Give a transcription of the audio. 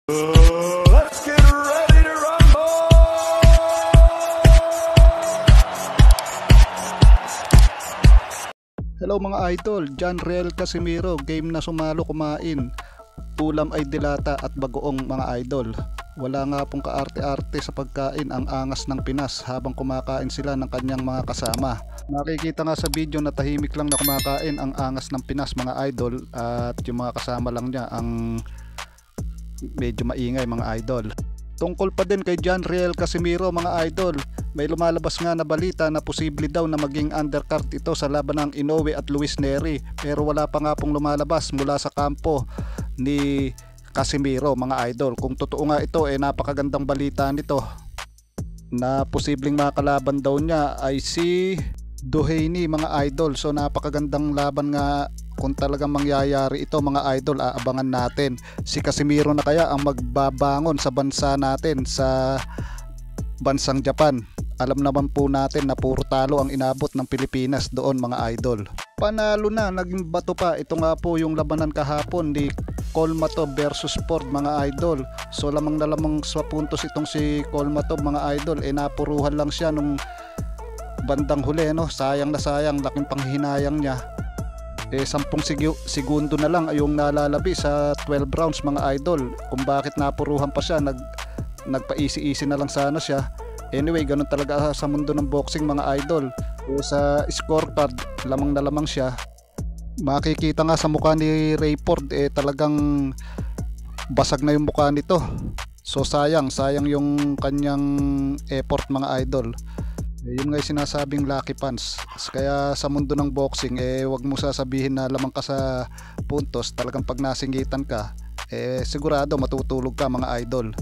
Let's get ready to rumble! Hello mga idol, John Riel Casimiro, game na sumalo kumain. Ulam ay dilata at bagoong mga idol. Wala nga pong kaarte-arte sa pagkain ang angas ng Pinas habang kumakain sila ng kanyang mga kasama. Nakikita nga sa video na tahimik lang na kumakain ang angas ng Pinas mga idol, at yung mga kasama lang niya ang medyo maingay mga idol. Tungkol pa din kay John Riel Casimiro mga idol, may lumalabas nga na balita na posible daw na maging undercard ito sa laban ng Inoue at Luis Nery, pero wala pa nga pong lumalabas mula sa kampo ni Casimiro mga idol. Kung totoo nga ito, napakagandang balita nito na posibleng makalaban daw niya ay si Doheny mga idol. So napakagandang laban nga kung talagang mangyayari ito mga idol. Aabangan natin si Casimiro na kaya ang magbabangon sa bansa natin, sa bansang Japan. Alam naman po natin na puro talo ang inabot ng Pilipinas doon mga idol. Panalo na, naging bato pa. Ito nga po yung labanan kahapon ni Colmatov versus Ford mga idol. So lamang na lamang sa puntos itong si Colmatov mga idol. Napuruhan lang siya nung bandang huli, no? Sayang na sayang, laking panghihinayang niya. 10 segundo na lang yung nalalabi sa 12 rounds mga idol. Kung bakit napuruhan pa siya, nagpa-easy-easy na lang sana siya. Anyway, ganun talaga sa mundo ng boxing mga idol. Sa scorecard, lamang na lamang siya. Makikita nga sa mukha ni Rayford, talagang basag na yung mukha nito. So sayang yung kanyang effort mga idol. Yun nga yung sinasabing lucky punch. Kaya sa mundo ng boxing, wag mo sasabihin na lamang ka sa puntos. Talagang pag nasingitan ka, sigurado matutulog ka mga idol.